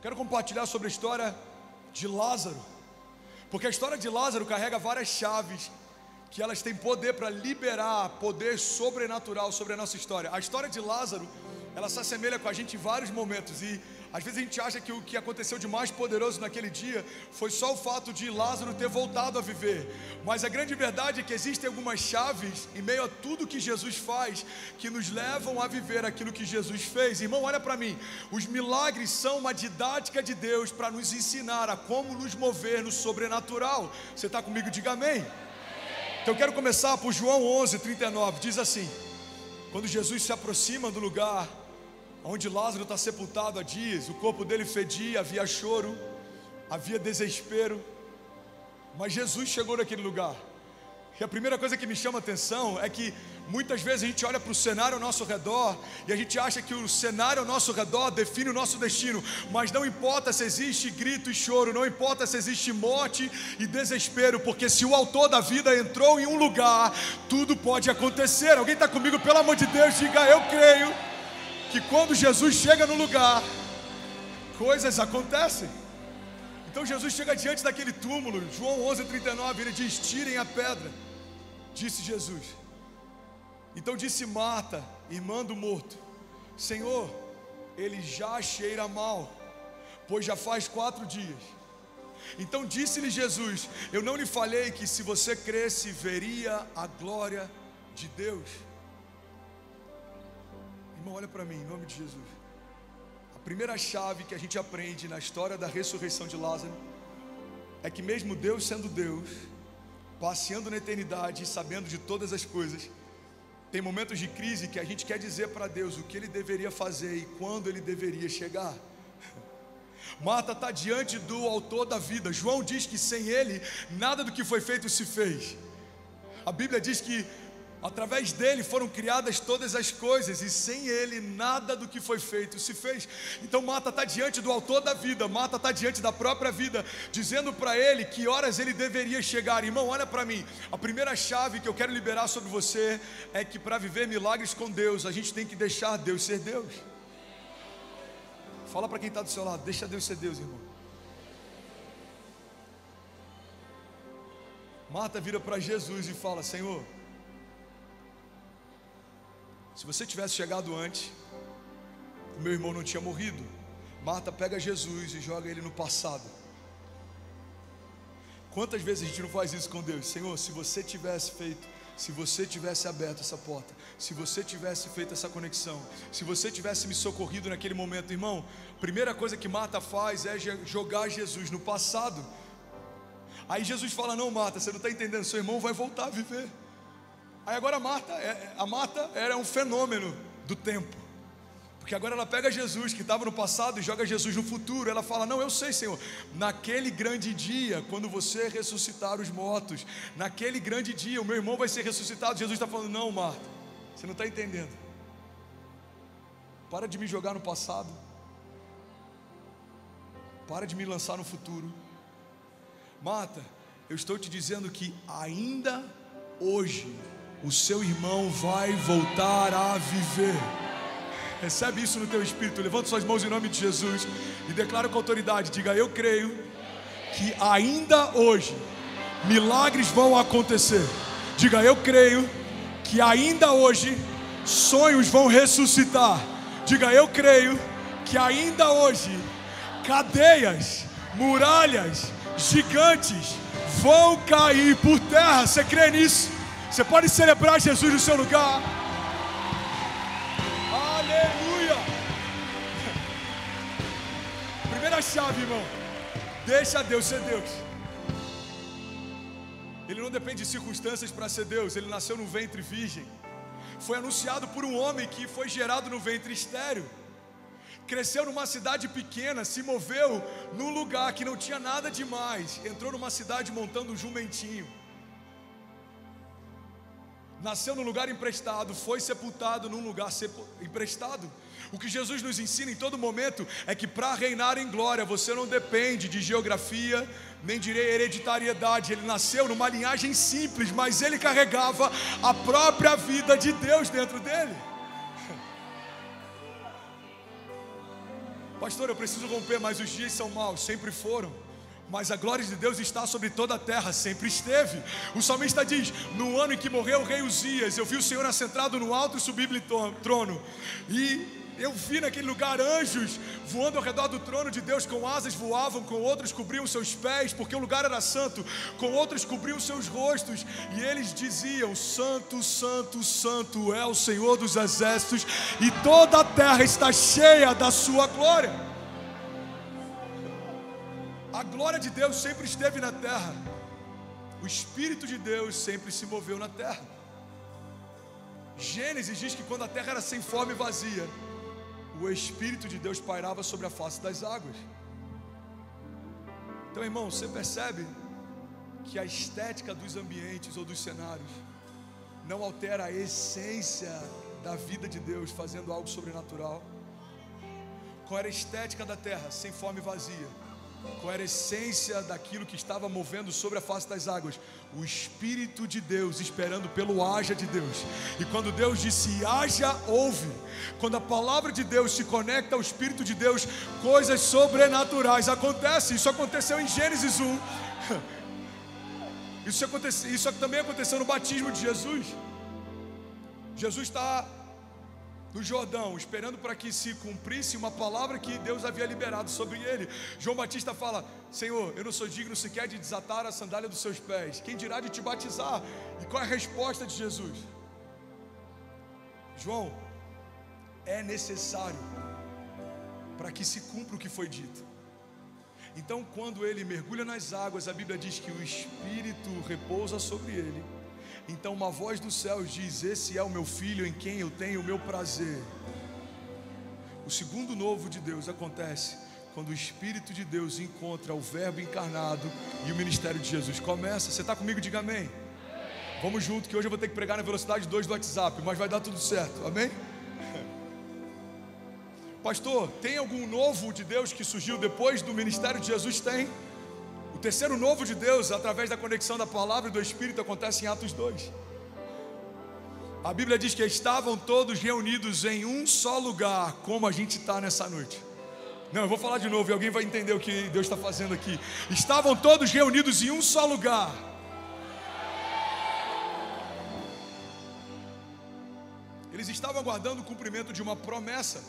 Quero compartilhar sobre a história de Lázaro, porque a história de Lázaro carrega várias chaves que elas têm poder para liberar poder sobrenatural sobre a nossa história. A história de Lázaro, ela se assemelha com a gente em vários momentos, e às vezes a gente acha que o que aconteceu de mais poderoso naquele dia foi só o fato de Lázaro ter voltado a viver. Mas a grande verdade é que existem algumas chaves em meio a tudo que Jesus faz, que nos levam a viver aquilo que Jesus fez. Irmão, olha para mim, os milagres são uma didática de Deus para nos ensinar a como nos mover no sobrenatural. Você está comigo? Diga amém. Então eu quero começar por João 11:39, diz assim: quando Jesus se aproxima do lugar onde Lázaro está sepultado há dias, o corpo dele fedia, havia choro, havia desespero, mas Jesus chegou naquele lugar. E a primeira coisa que me chama a atenção é que muitas vezes a gente olha para o cenário ao nosso redor e a gente acha que o cenário ao nosso redor define o nosso destino, mas não importa se existe grito e choro, não importa se existe morte e desespero, porque se o autor da vida entrou em um lugar, tudo pode acontecer. Alguém está comigo? Pelo amor de Deus, diga: eu creio que quando Jesus chega no lugar, coisas acontecem. Então Jesus chega diante daquele túmulo, João 11:39, ele diz: tirem a pedra, disse Jesus. Então disse Marta, irmã do morto: Senhor, ele já cheira mal, pois já faz 4 dias. Então disse-lhe Jesus: eu não lhe falei que se você cresce, veria a glória de Deus? Irmão, olha para mim, em nome de Jesus. A primeira chave que a gente aprende na história da ressurreição de Lázaro é que mesmo Deus sendo Deus, passeando na eternidade e sabendo de todas as coisas, tem momentos de crise que a gente quer dizer para Deus o que Ele deveria fazer e quando Ele deveria chegar. Marta está diante do autor da vida. João diz que sem Ele, nada do que foi feito se fez. A Bíblia diz que através dele foram criadas todas as coisas, e sem ele nada do que foi feito se fez. Então Marta está diante do autor da vida, Marta está diante da própria vida, dizendo para ele que horas ele deveria chegar. Irmão, olha para mim, a primeira chave que eu quero liberar sobre você é que para viver milagres com Deus, a gente tem que deixar Deus ser Deus. Fala para quem está do seu lado: deixa Deus ser Deus, irmão. Marta vira para Jesus e fala: Senhor, se você tivesse chegado antes, o meu irmão não tinha morrido. Marta pega Jesus e joga ele no passado. Quantas vezes a gente não faz isso com Deus? Senhor, se você tivesse feito, se você tivesse aberto essa porta, se você tivesse feito essa conexão, se você tivesse me socorrido naquele momento. Irmão, a primeira coisa que Marta faz é jogar Jesus no passado. Aí Jesus fala: não, Marta, você não está entendendo, seu irmão vai voltar a viver. Aí agora a Marta era um fenômeno do tempo, porque agora ela pega Jesus que estava no passado e joga Jesus no futuro. Ela fala: não, eu sei, Senhor, naquele grande dia, quando você ressuscitar os mortos, naquele grande dia o meu irmão vai ser ressuscitado. Jesus está falando: não, Marta, você não está entendendo. Para de me jogar no passado, para de me lançar no futuro. Marta, eu estou te dizendo que ainda hoje o seu irmão vai voltar a viver. Recebe isso no teu espírito. Levanta suas mãos em nome de Jesus e declara com autoridade. Diga: eu creio que ainda hoje milagres vão acontecer. Diga: eu creio que ainda hoje sonhos vão ressuscitar. Diga: eu creio que ainda hoje cadeias, muralhas, gigantes vão cair por terra. Você crê nisso? Você pode celebrar Jesus no seu lugar. Aleluia. Primeira chave, irmão: deixa Deus ser Deus. Ele não depende de circunstâncias para ser Deus. Ele nasceu no ventre virgem, foi anunciado por um homem que foi gerado no ventre estéril, cresceu numa cidade pequena, se moveu num lugar que não tinha nada demais, entrou numa cidade montando um jumentinho, nasceu num lugar emprestado, foi sepultado num lugar emprestado. O que Jesus nos ensina em todo momento é que para reinar em glória, você não depende de geografia, nem de hereditariedade. Ele nasceu numa linhagem simples, mas ele carregava a própria vida de Deus dentro dele. Pastor, eu preciso romper, mas os dias são maus. Sempre foram. Mas a glória de Deus está sobre toda a terra, sempre esteve. O salmista diz: no ano em que morreu o rei Uzias, eu vi o Senhor assentado no alto e sublime trono, e eu vi naquele lugar anjos voando ao redor do trono de Deus, com asas voavam, com outros cobriam seus pés, porque o lugar era santo, com outros cobriam seus rostos, e eles diziam: santo, santo, santo é o Senhor dos exércitos, e toda a terra está cheia da sua glória. A glória de Deus sempre esteve na terra, o Espírito de Deus sempre se moveu na terra. Gênesis diz que quando a terra era sem forma e vazia, o Espírito de Deus pairava sobre a face das águas. Então, irmão, você percebe que a estética dos ambientes ou dos cenários não altera a essência da vida de Deus fazendo algo sobrenatural? Qual era a estética da terra sem forma e vazia? Qual era a essência daquilo que estava movendo sobre a face das águas? O Espírito de Deus, esperando pelo haja de Deus. E quando Deus disse haja, houve. Quando a palavra de Deus se conecta ao Espírito de Deus, coisas sobrenaturais acontecem. Isso aconteceu em Gênesis 1. Isso também aconteceu no batismo de Jesus. Jesus está no Jordão, esperando para que se cumprisse uma palavra que Deus havia liberado sobre ele. João Batista fala: Senhor, eu não sou digno sequer de desatar a sandália dos seus pés, quem dirá de te batizar? E qual é a resposta de Jesus? João, é necessário para que se cumpra o que foi dito. Então, quando ele mergulha nas águas, a Bíblia diz que o Espírito repousa sobre ele. Então uma voz dos céus diz: esse é o meu filho em quem eu tenho o meu prazer. O segundo novo de Deus acontece quando o Espírito de Deus encontra o Verbo encarnado e o ministério de Jesus começa. Você está comigo? Diga amém. Vamos junto, que hoje eu vou ter que pregar na velocidade 2 do WhatsApp, mas vai dar tudo certo, amém? Pastor, tem algum novo de Deus que surgiu depois do ministério de Jesus? Tem. O terceiro novo de Deus, através da conexão da palavra e do Espírito, acontece em Atos 2. A Bíblia diz que estavam todos reunidos em um só lugar, como a gente está nessa noite. Não, eu vou falar de novo e alguém vai entender o que Deus está fazendo aqui. Estavam todos reunidos em um só lugar. Eles estavam aguardando o cumprimento de uma promessa.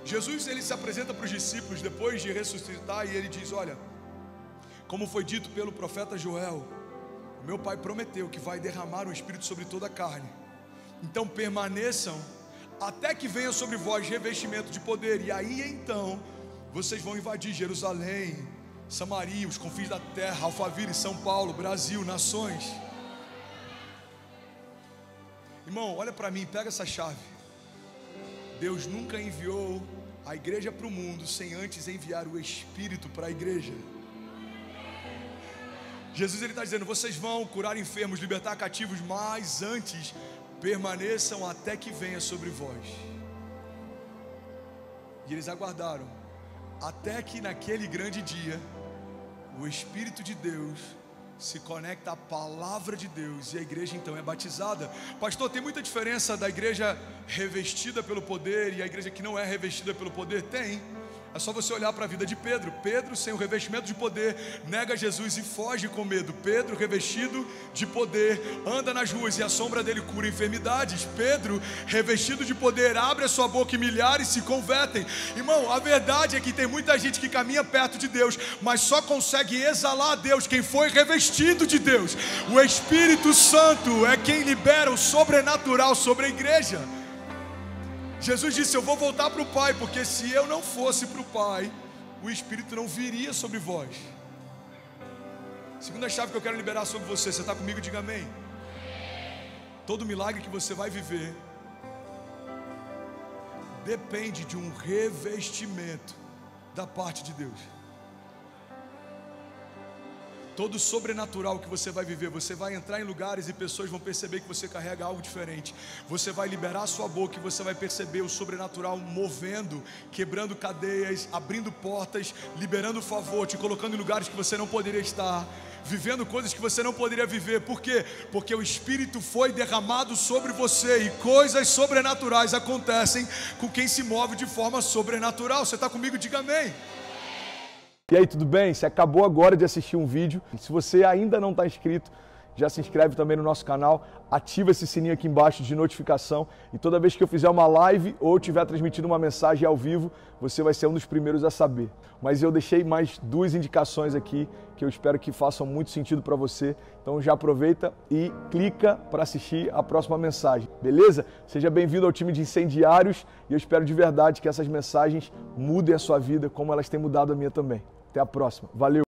Jesus, ele se apresenta para os discípulos depois de ressuscitar e ele diz: olha, como foi dito pelo profeta Joel, o meu Pai prometeu que vai derramar o Espírito sobre toda a carne. Então permaneçam até que venha sobre vós revestimento de poder. E aí então vocês vão invadir Jerusalém, Samaria, os confins da terra, Alphaville, São Paulo, Brasil, nações. Irmão, olha para mim, pega essa chave. Deus nunca enviou a igreja para o mundo sem antes enviar o Espírito para a igreja. Jesus, ele está dizendo: vocês vão curar enfermos, libertar cativos, mas antes permaneçam até que venha sobre vós. E eles aguardaram até que naquele grande dia o Espírito de Deus se conecta à palavra de Deus e a igreja então é batizada. Pastor, tem muita diferença da igreja revestida pelo poder e a igreja que não é revestida pelo poder? Tem. É só você olhar para a vida de Pedro. Pedro, sem o revestimento de poder, nega Jesus e foge com medo. Pedro, revestido de poder, anda nas ruas e a sombra dele cura enfermidades. Pedro, revestido de poder, abre a sua boca e milhares se convertem. Irmão, a verdade é que tem muita gente que caminha perto de Deus, mas só consegue exalar a Deus quem foi revestido de Deus. O Espírito Santo é quem libera o sobrenatural sobre a igreja. Jesus disse: eu vou voltar para o Pai, porque se eu não fosse para o Pai, o Espírito não viria sobre vós. Segunda chave que eu quero liberar sobre você. Você está comigo? Diga amém. Todo milagre que você vai viver depende de um revestimento da parte de Deus. Todo sobrenatural que você vai viver, você vai entrar em lugares e pessoas vão perceber que você carrega algo diferente. Você vai liberar a sua boca e você vai perceber o sobrenatural movendo, quebrando cadeias, abrindo portas, liberando favor, te colocando em lugares que você não poderia estar. vivendo coisas que você não poderia viver. Por quê? Porque o Espírito foi derramado sobre você e coisas sobrenaturais acontecem com quem se move de forma sobrenatural. Você está comigo? Diga amém. E aí, tudo bem? Você acabou agora de assistir um vídeo. Se você ainda não está inscrito, já se inscreve também no nosso canal, ativa esse sininho aqui embaixo de notificação e toda vez que eu fizer uma live ou estiver transmitindo uma mensagem ao vivo, você vai ser um dos primeiros a saber. Mas eu deixei mais 2 indicações aqui que eu espero que façam muito sentido para você. Então já aproveita e clica para assistir a próxima mensagem, beleza? Seja bem-vindo ao time de incendiários e eu espero de verdade que essas mensagens mudem a sua vida como elas têm mudado a minha também. Até a próxima. Valeu!